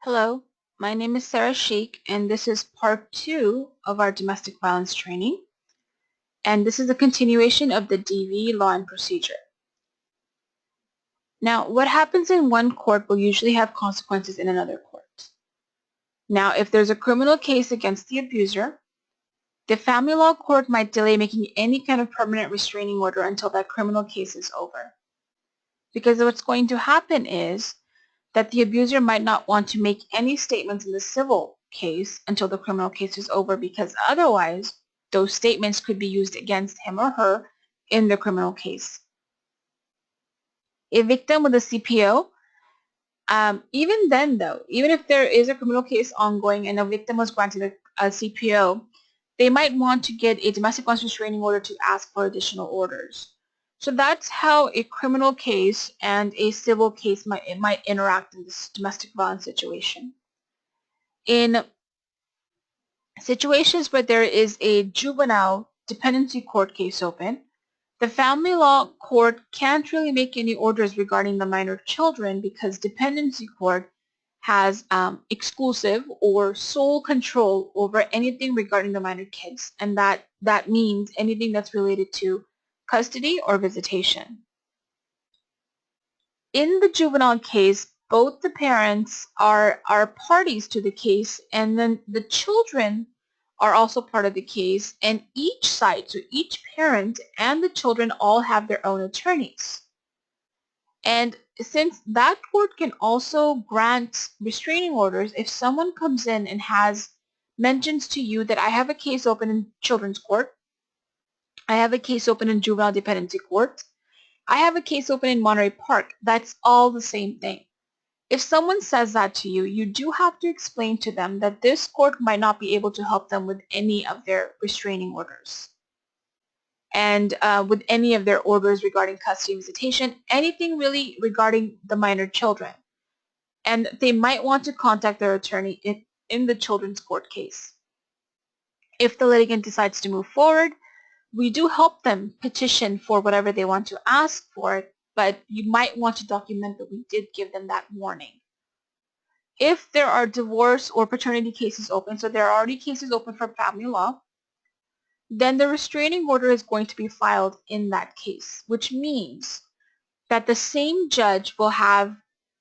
Hello, my name is Sarah Sheikh, and this is part 2 of our domestic violence training. And this is a continuation of the DV law and procedure. Now, what happens in one court will usually have consequences in another court. Now, if there's a criminal case against the abuser, the family law court might delay making any kind of permanent restraining order until that criminal case is over. Because what's going to happen is that the abuser might not want to make any statements in the civil case until the criminal case is over, because otherwise those statements could be used against him or her in the criminal case. A victim with a CPO, even then though, even if there is a criminal case ongoing and a victim was granted a CPO, they might want to get a domestic violence restraining order to ask for additional orders. So that's how a criminal case and a civil case might interact in this domestic violence situation. In situations where there is a juvenile dependency court case open, the family law court can't really make any orders regarding the minor children because dependency court has exclusive or sole control over anything regarding the minor kids, and that means anything that's related to custody or visitation. In the juvenile case, both the parents are parties to the case, and then the children are also part of the case, and each side, so each parent and the children all have their own attorneys. And since that court can also grant restraining orders, if someone comes in and mentions to you that I have a case open in children's court, I have a case open in juvenile dependency court, I have a case open in Monterey Park, that's all the same thing. If someone says that to you, you do have to explain to them that this court might not be able to help them with any of their restraining orders. And with any of their orders regarding custody and visitation, anything really regarding the minor children. And they might want to contact their attorney in the children's court case. If the litigant decides to move forward, we do help them petition for whatever they want to ask for, but you might want to document that we did give them that warning. If there are divorce or paternity cases open, so there are already cases open for family law, then the restraining order is going to be filed in that case, which means that the same judge will have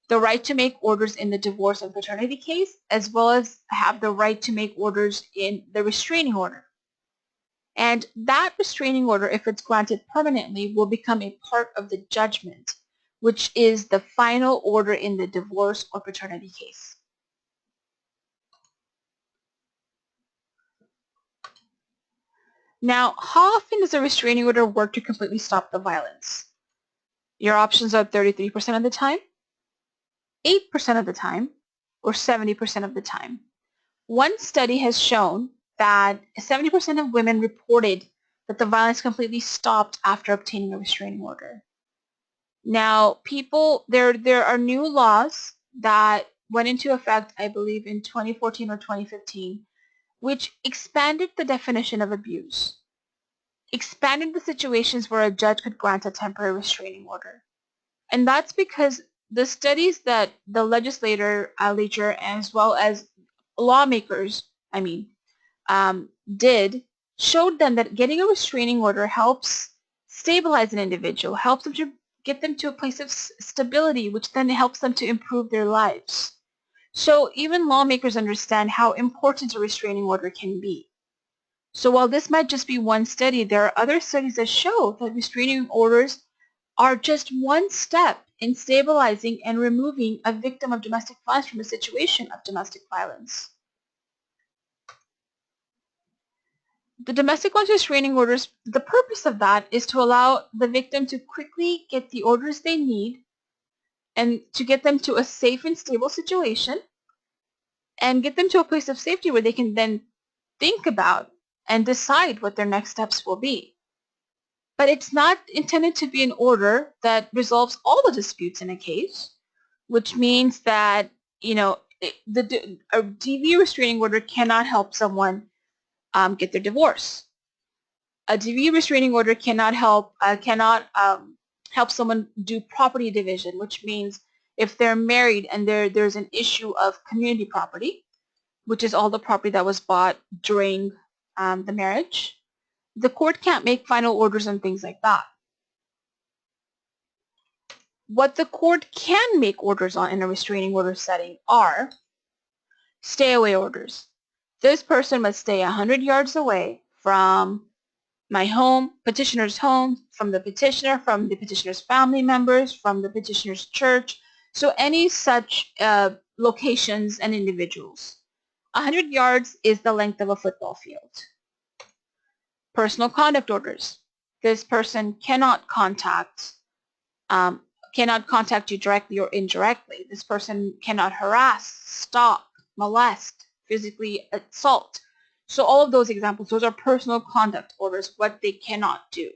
the right to make orders in the divorce and paternity case, as well as have the right to make orders in the restraining order. And that restraining order, if it's granted permanently, will become a part of the judgment, which is the final order in the divorce or paternity case. Now, how often does a restraining order work to completely stop the violence? Your options are 33% of the time, 8% of the time, or 70% of the time. One study has shown that 70% of women reported that the violence completely stopped after obtaining a restraining order. Now, there are new laws that went into effect, I believe, in 2014 or 2015, which expanded the definition of abuse, expanded the situations where a judge could grant a temporary restraining order. And that's because the studies that the legislature as well as lawmakers, did showed them that getting a restraining order helps stabilize an individual, helps them to get them to a place of stability, which then helps them to improve their lives. So even lawmakers understand how important a restraining order can be. So while this might just be one study, there are other studies that show that restraining orders are just one step in stabilizing and removing a victim of domestic violence from a situation of domestic violence. The domestic violence restraining orders, the purpose of that is to allow the victim to quickly get the orders they need and to get them to a safe and stable situation and get them to a place of safety where they can then think about and decide what their next steps will be. But it's not intended to be an order that resolves all the disputes in a case, which means that, a DV restraining order cannot help someone get their divorce. A DV restraining order cannot help someone do property division, which means If they're married and there's an issue of community property, which is all the property that was bought during the marriage, the court can't make final orders on things like that. What the court can make orders on in a restraining order setting are stay away orders. This person must stay 100 yards away from my home, petitioner's home, from the petitioner's family members, from the petitioner's church, so any such locations and individuals. 100 yards is the length of a football field. Personal conduct orders. This person cannot contact you directly or indirectly. This person cannot harass, stalk, molest, physically assault. So all of those examples, those are personal conduct orders, what they cannot do.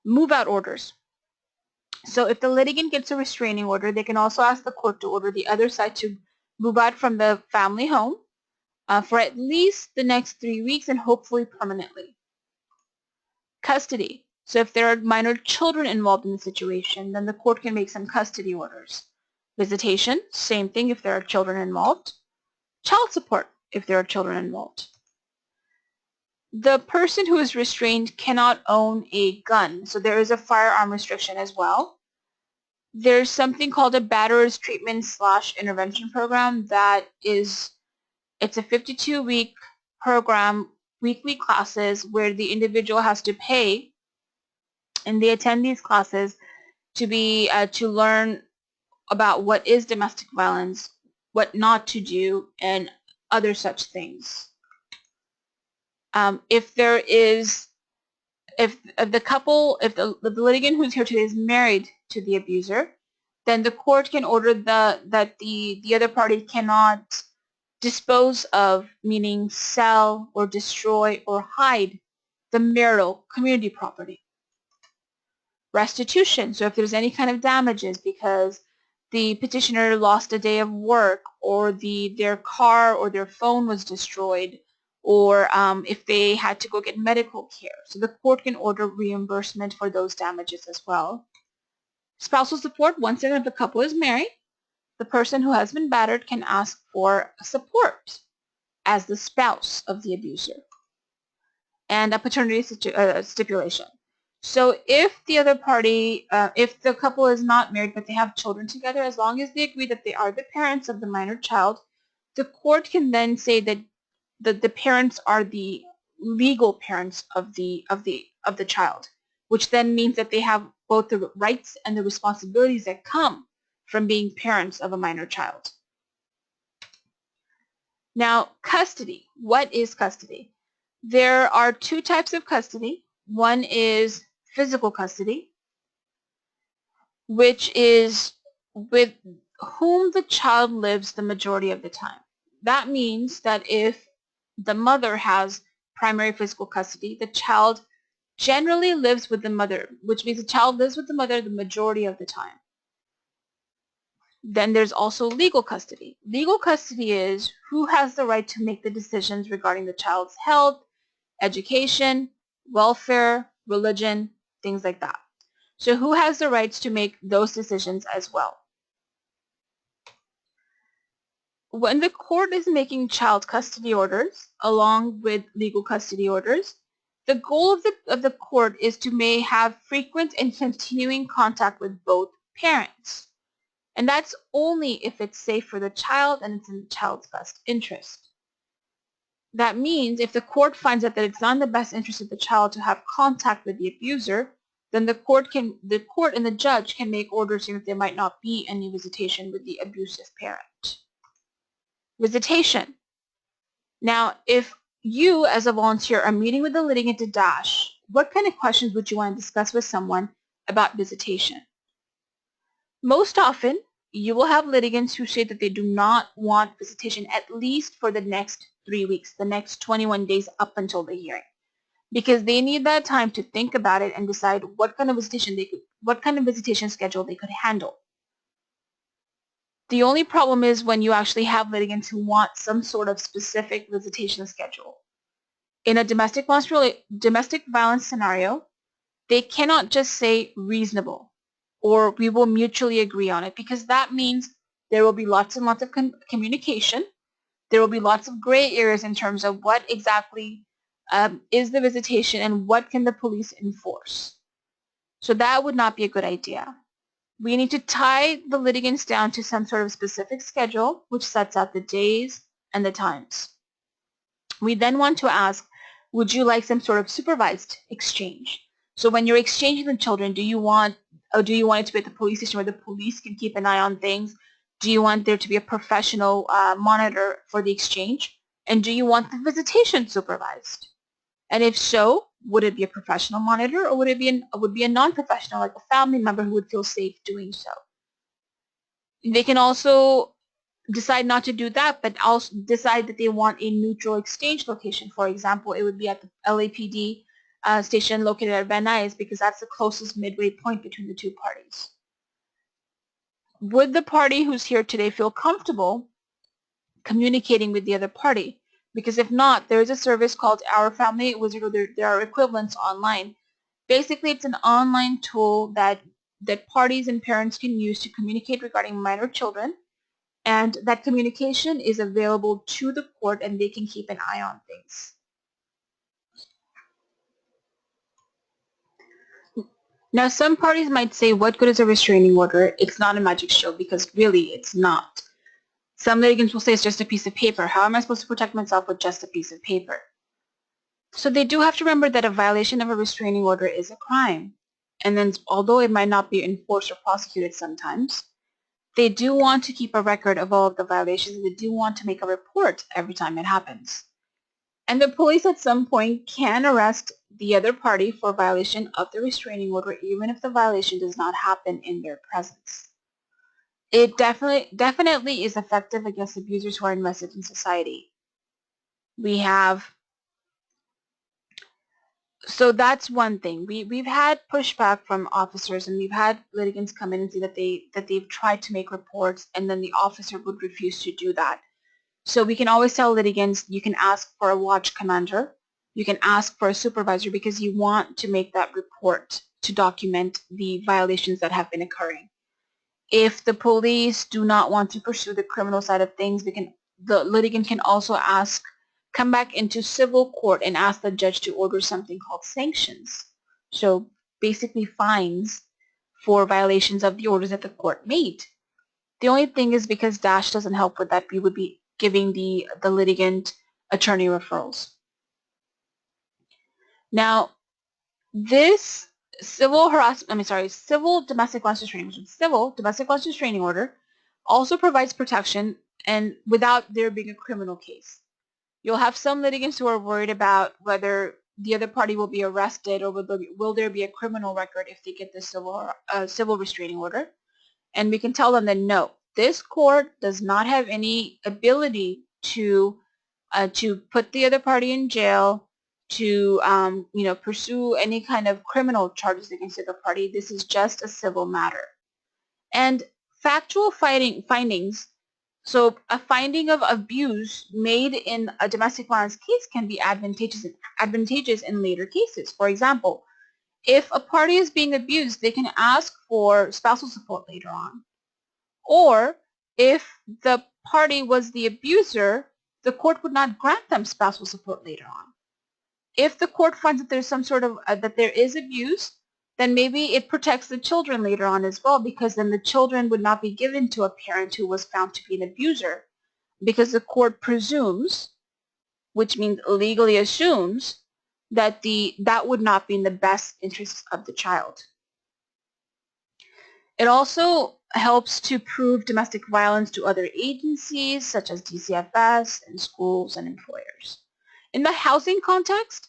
Move-out orders. So if the litigant gets a restraining order, they can also ask the court to order the other side to move out from the family home for at least the next 3 weeks and hopefully permanently. Custody. So if there are minor children involved in the situation, then the court can make some custody orders. Visitation, same thing if there are children involved. Child support, if there are children involved. The person who is restrained cannot own a gun, so there is a firearm restriction as well. There's something called a batterer's treatment / intervention program that is, it's a 52-week program, weekly classes where the individual has to pay, and they attend these classes to learn about what is domestic violence, what not to do, and other such things. If the litigant who's here today is married to the abuser, then the court can order that the other party cannot dispose of, meaning sell or destroy or hide, the marital community property. Restitution, so if there's any kind of damages because the petitioner lost a day of work, or their car or their phone was destroyed, or if they had to go get medical care. So the court can order reimbursement for those damages as well. Spousal support, once again, if the couple is married, the person who has been battered can ask for support as the spouse of the abuser. And a paternity stipulation. So if the other party, if the couple is not married but they have children together, as long as they agree that they are the parents of the minor child, the court can then say that the parents are the legal parents of the child, which then means that they have both the rights and the responsibilities that come from being parents of a minor child. Now, custody. What is custody? There are two types of custody. One is physical custody, which is with whom the child lives the majority of the time. That means that if the mother has primary physical custody, the child generally lives with the mother, which means the child lives with the mother the majority of the time. Then there's also legal custody. Legal custody is who has the right to make the decisions regarding the child's health, education, welfare, religion, things like that. So who has the rights to make those decisions as well? When the court is making child custody orders along with legal custody orders, the goal of the court is to have frequent and continuing contact with both parents. And that's only if it's safe for the child and it's in the child's best interest. That means if the court finds out that it's not in the best interest of the child to have contact with the abuser, then the court and the judge can make orders saying that there might not be any visitation with the abusive parent. Visitation. Now, if you as a volunteer are meeting with the litigant to dash, what kind of questions would you want to discuss with someone about visitation? Most often, you will have litigants who say that they do not want visitation at least for the next 3 weeks, the next 21 days up until the hearing, because they need that time to think about it and decide what kind of visitation schedule they could handle. The only problem is when you actually have litigants who want some sort of specific visitation schedule. In a domestic violence scenario, they cannot just say reasonable or we will mutually agree on it, because that means there will be lots and lots of communication. There will be lots of gray areas in terms of what exactly is the visitation and what can the police enforce. So that would not be a good idea. We need to tie the litigants down to some sort of specific schedule which sets out the days and the times. We then want to ask, would you like some sort of supervised exchange? So when you're exchanging the children, do you want it to be at the police station where the police can keep an eye on things? Do you want there to be a professional monitor for the exchange? And do you want the visitation supervised? And if so, would it be a professional monitor, or would it be a non-professional, like a family member who would feel safe doing so? They can also decide not to do that, but also decide that they want a neutral exchange location. For example, it would be at the LAPD station located at Van Nuys, because that's the closest midway point between the two parties. Would the party who's here today feel comfortable communicating with the other party? Because if not, there is a service called Our Family Wizard, or there are equivalents online. Basically, it's an online tool that parties and parents can use to communicate regarding minor children, and that communication is available to the court, and they can keep an eye on things. Now, some parties might say, what good is a restraining order? It's not a magic show, because really it's not. Some litigants will say it's just a piece of paper. How am I supposed to protect myself with just a piece of paper? So they do have to remember that a violation of a restraining order is a crime. And then, although it might not be enforced or prosecuted sometimes, they do want to keep a record of all of the violations, and they do want to make a report every time it happens. And the police at some point can arrest the other party for violation of the restraining order, even if the violation does not happen in their presence. It definitely is effective against abusers who are invested in society. So that's one thing. We've had pushback from officers, and we've had litigants come in and say that they've tried to make reports, and then the officer would refuse to do that. So we can always tell litigants, you can ask for a watch commander, you can ask for a supervisor, because you want to make that report to document the violations that have been occurring. If the police do not want to pursue the criminal side of things, the litigant can also come back into civil court and ask the judge to order something called sanctions. So basically fines for violations of the orders that the court made. The only thing is, because DASH doesn't help with that, we would be giving the litigant attorney referrals. Now, this civil domestic violence restraining order also provides protection, and without there being a criminal case. You'll have some litigants who are worried about whether the other party will be arrested, or will there be a criminal record if they get the civil restraining order. And we can tell them that no, this court does not have any ability to put the other party in jail, to pursue any kind of criminal charges against the other party. This is just a civil matter. And factual findings, so a finding of abuse made in a domestic violence case can be advantageous in later cases. For example, if a party is being abused, they can ask for spousal support later on. Or if the party was the abuser, the court would not grant them spousal support later on. If the court finds that there's some sort of that there is abuse, then maybe it protects the children later on as well, because then the children would not be given to a parent who was found to be an abuser, because the court presumes, which means legally assumes, that that would not be in the best interests of the child. It also helps to prove domestic violence to other agencies such as DCFS and schools and employers. In the housing context,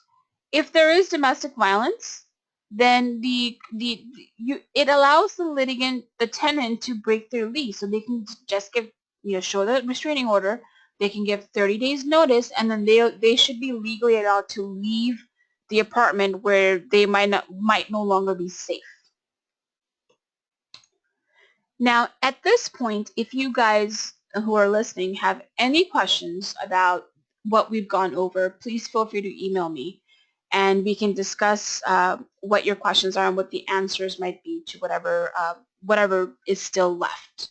if there is domestic violence, then it allows the tenant to break their lease. So they can just show the restraining order. They can give 30 days notice, and then they should be legally allowed to leave the apartment where they might no longer be safe. Now, at this point, if you guys who are listening have any questions about what we've gone over, please feel free to email me. and we can discuss what your questions are and what the answers might be to whatever is still left.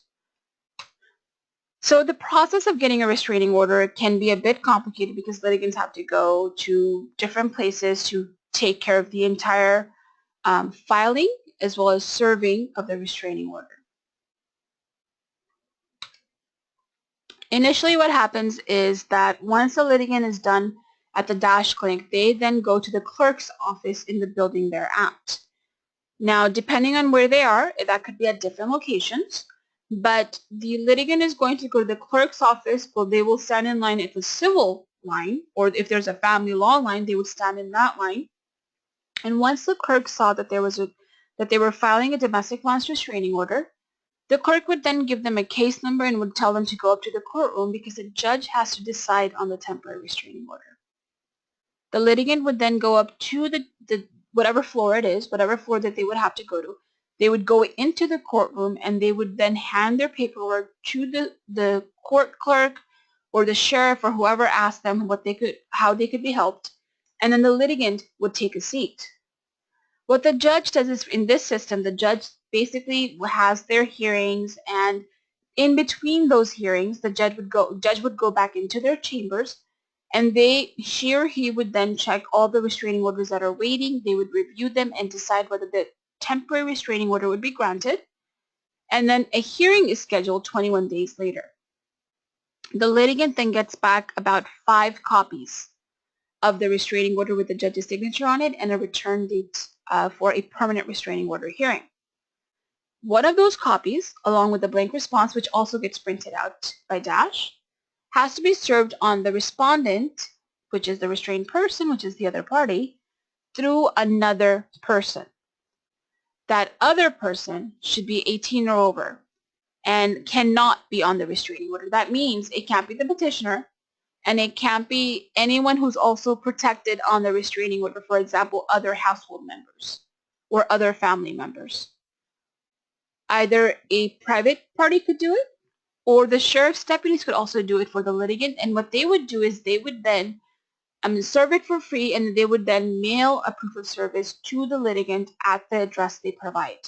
So the process of getting a restraining order can be a bit complicated because litigants have to go to different places to take care of the entire filing as well as serving of the restraining order. Initially, what happens is that once a litigant is done at the DASH clinic, they then go to the clerk's office in the building they're at. Now, depending on where they are, that could be at different locations, but the litigant is going to go to the clerk's office, but they will stand in line at the civil line, or if there's a family law line, they would stand in that line. And once the clerk saw that that they were filing a domestic violence restraining order, the clerk would then give them a case number and would tell them to go up to the courtroom because the judge has to decide on the temporary restraining order. The litigant would then go up to the whatever floor it is, whatever floor that they would have to go to. They would go into the courtroom and they would then hand their paperwork to the court clerk or the sheriff or whoever asked them how they could be helped, and then the litigant would take a seat. What the judge does is, in this system, the judge basically has their hearings, and in between those hearings, the judge would go back into their chambers, and she or he would then check all the restraining orders that are waiting. They would review them and decide whether the temporary restraining order would be granted, and then a hearing is scheduled 21 days later. The litigant then gets back about 5 copies of the restraining order with the judge's signature on it and a return date for a permanent restraining order hearing. One of those copies, along with the blank response, which also gets printed out by DASH, has to be served on the respondent, which is the restrained person, which is the other party, through another person. That other person should be 18 or over and cannot be on the restraining order. That means it can't be the petitioner, and it can't be anyone who's also protected on the restraining order, for example, other household members or other family members. Either a private party could do it, or the sheriff's deputies could also do it for the litigant, and what they would do is they would then serve it for free, and they would then mail a proof of service to the litigant at the address they provide.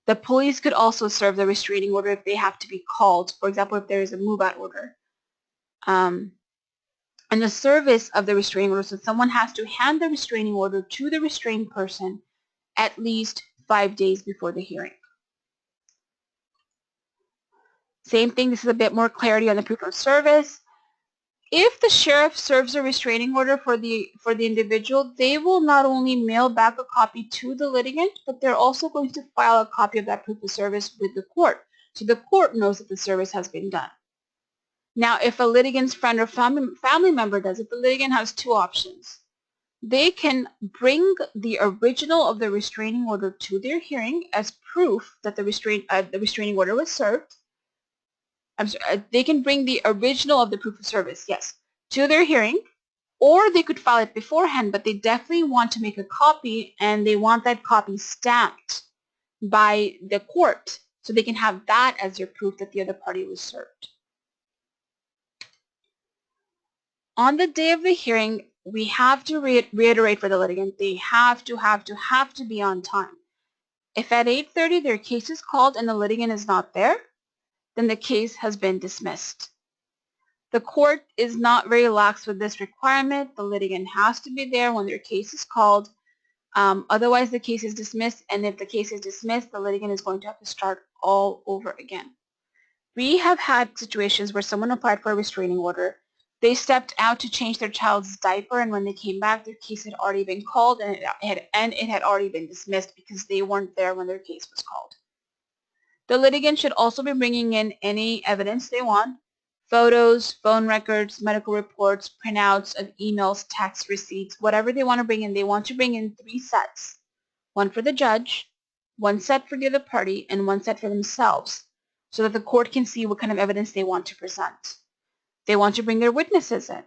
The police could also serve the restraining order if they have to be called, for example, if there is a move-out order. And the service of the restraining order, so someone has to hand the restraining order to the restrained person at least 5 days before the hearing. Same thing, this is a bit more clarity on the proof of service. If the sheriff serves a restraining order for the individual, they will not only mail back a copy to the litigant, but they're also going to file a copy of that proof of service with the court, so the court knows that the service has been done. Now, if a litigant's friend or family member does it, the litigant has 2 options. They can bring the original of the restraining order to their hearing as proof that the restraining order was served. They can bring the original of the proof of service, yes, to their hearing, or they could file it beforehand, but they definitely want to make a copy, and they want that copy stamped by the court, so they can have that as their proof that the other party was served. On the day of the hearing, we have to reiterate for the litigant, they have to be on time. If at 8:30 their case is called and the litigant is not there, then the case has been dismissed. The court is not very lax with this requirement. The litigant has to be there when their case is called. Otherwise, the case is dismissed, and if the case is dismissed, the litigant is going to have to start all over again. We have had situations where someone applied for a restraining order. They stepped out to change their child's diaper, and when they came back, their case had already been called, and it had already been dismissed because they weren't there when their case was called. The litigant should also be bringing in any evidence they want: photos, phone records, medical reports, printouts of emails, texts, receipts, whatever they want to bring in. They want to bring in 3 sets, one for the judge, one set for the other party, and one set for themselves, so that the court can see what kind of evidence they want to present. They want to bring their witnesses in.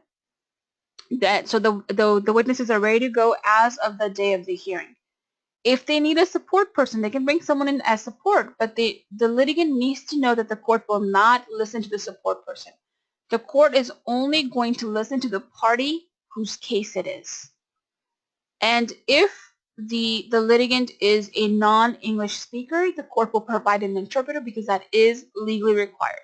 So the witnesses are ready to go as of the day of the hearing. If they need a support person, they can bring someone in as support, but the litigant needs to know that the court will not listen to the support person. The court is only going to listen to the party whose case it is. And if the litigant is a non-English speaker, the court will provide an interpreter because that is legally required.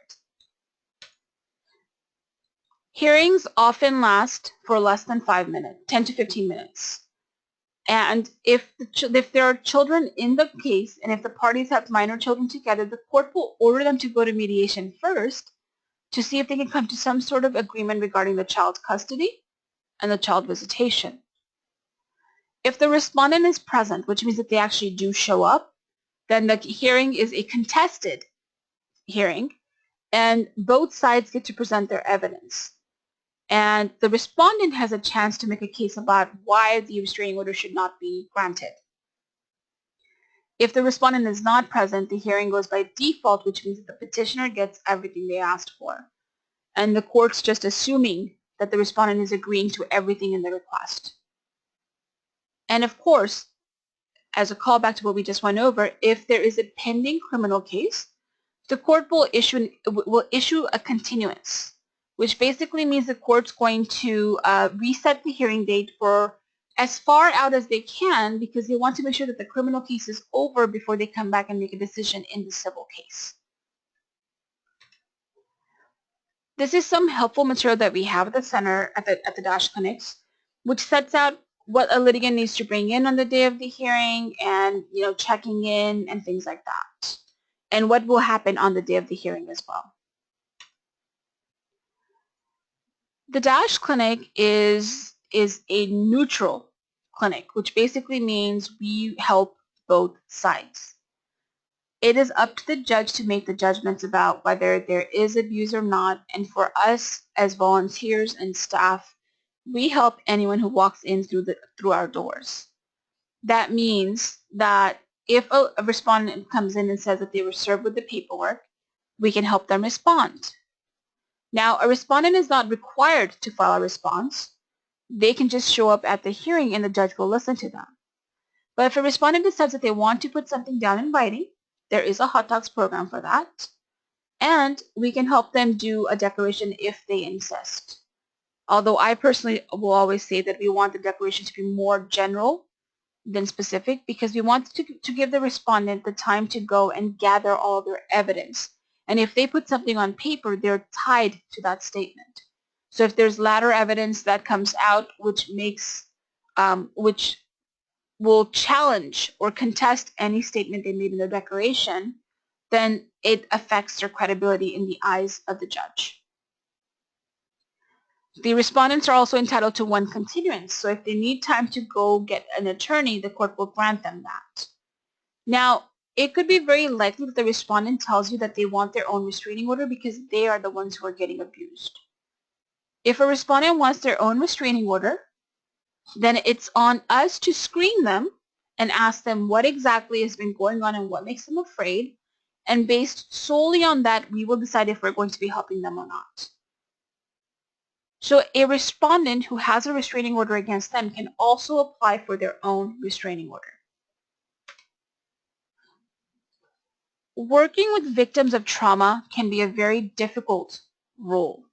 Hearings often last for less than 5 minutes, 10 to 15 minutes. And if there are children in the case, and if the parties have minor children together, the court will order them to go to mediation first to see if they can come to some sort of agreement regarding the child's custody and the child visitation. If the respondent is present, which means that they actually do show up, then the hearing is a contested hearing, and both sides get to present their evidence. And the respondent has a chance to make a case about why the restraining order should not be granted. If the respondent is not present, the hearing goes by default, which means that the petitioner gets everything they asked for. And the court's just assuming that the respondent is agreeing to everything in the request. And of course, as a callback to what we just went over, if there is a pending criminal case, the court will issue a continuance, which basically means the court's going to reset the hearing date for as far out as they can because they want to make sure that the criminal case is over before they come back and make a decision in the civil case. This is some helpful material that we have at the center, at the DASH clinics, which sets out what a litigant needs to bring in on the day of the hearing and, checking in and things like that, and what will happen on the day of the hearing as well. The DASH clinic is a neutral clinic, which basically means we help both sides. It is up to the judge to make the judgments about whether there is abuse or not, and for us as volunteers and staff, we help anyone who walks in through our doors. That means that if a respondent comes in and says that they were served with the paperwork, we can help them respond. Now, a respondent is not required to file a response. They can just show up at the hearing and the judge will listen to them. But if a respondent decides that they want to put something down in writing, there is a hot docs program for that. And we can help them do a declaration if they insist. Although I personally will always say that we want the declaration to be more general than specific because we want to give the respondent the time to go and gather all their evidence. And if they put something on paper, they're tied to that statement. So if there's later evidence that comes out which will challenge or contest any statement they made in their declaration, then it affects their credibility in the eyes of the judge. The respondents are also entitled to one continuance, so if they need time to go get an attorney, the court will grant them that. Now, it could be very likely that the respondent tells you that they want their own restraining order because they are the ones who are getting abused. If a respondent wants their own restraining order, then it's on us to screen them and ask them what exactly has been going on and what makes them afraid, and based solely on that, we will decide if we're going to be helping them or not. So a respondent who has a restraining order against them can also apply for their own restraining order. Working with victims of trauma can be a very difficult role.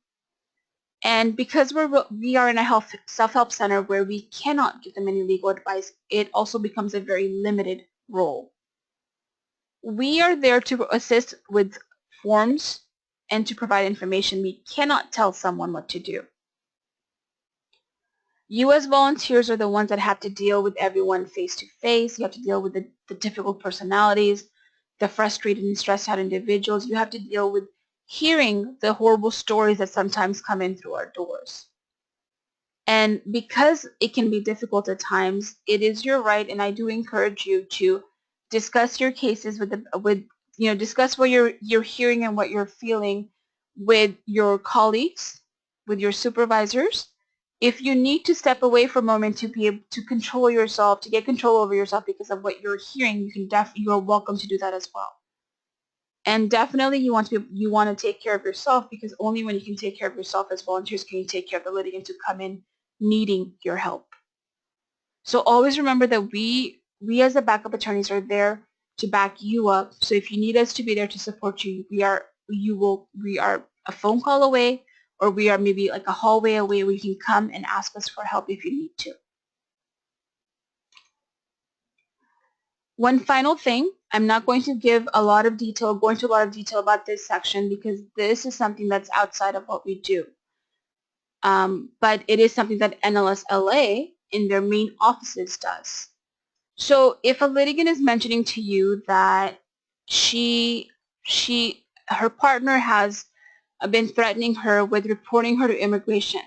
And because we are in a self-help center where we cannot give them any legal advice, it also becomes a very limited role. We are there to assist with forms and to provide information. We cannot tell someone what to do. You as volunteers are the ones that have to deal with everyone face to face. You have to deal with the difficult personalities, the frustrated and stressed out individuals. You have to deal with hearing the horrible stories that sometimes come in through our doors. And because it can be difficult at times, it is your right, and I do encourage you to discuss your cases discuss what you're hearing and what you're feeling with your colleagues, with your supervisors. If you need to step away for a moment to be able to control yourself, to get control over yourself because of what you're hearing, you are welcome to do that as well. And definitely you want to take care of yourself, because only when you can take care of yourself as volunteers can you take care of the litigant who come in needing your help. So always remember that we as the backup attorneys are there to back you up. So if you need us to be there to support you, we are a phone call away, or we are maybe like a hallway away where you can come and ask us for help if you need to. One final thing, I'm not going to go into a lot of detail about this section because this is something that's outside of what we do. But it is something that NLSLA in their main offices does. So if a litigant is mentioning to you that her partner has been threatening her with reporting her to immigration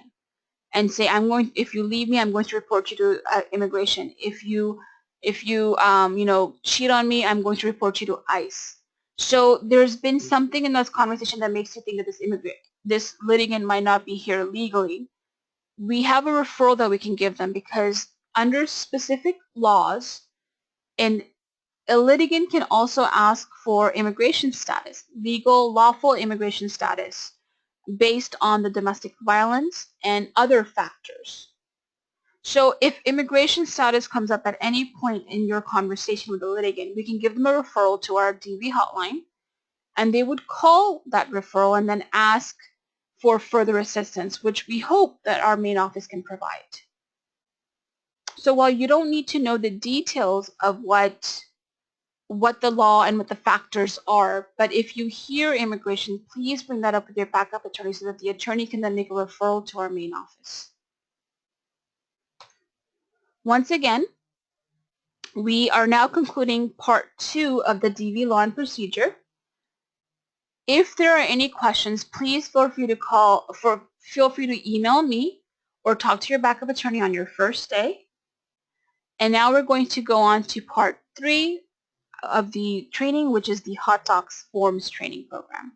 and say, if you leave me, I'm going to report you to immigration. If you cheat on me, I'm going to report you to ICE. So there's been something in this conversation that makes you think that this litigant might not be here legally. We have a referral that we can give them because under specific laws, and a litigant can also ask for immigration status, legal, lawful immigration status, based on the domestic violence and other factors. So if immigration status comes up at any point in your conversation with the litigant, we can give them a referral to our DV hotline, and they would call that referral and then ask for further assistance, which we hope that our main office can provide. So while you don't need to know the details of what the law and what the factors are, but if you hear immigration, please bring that up with your backup attorney so that the attorney can then make a referral to our main office. Once again, we are now concluding part 2 of the DV law and procedure. If there are any questions, please feel free to email me or talk to your backup attorney on your first day. And now we're going to go on to part 3 of the training, which is the Hot Docs Forms training program.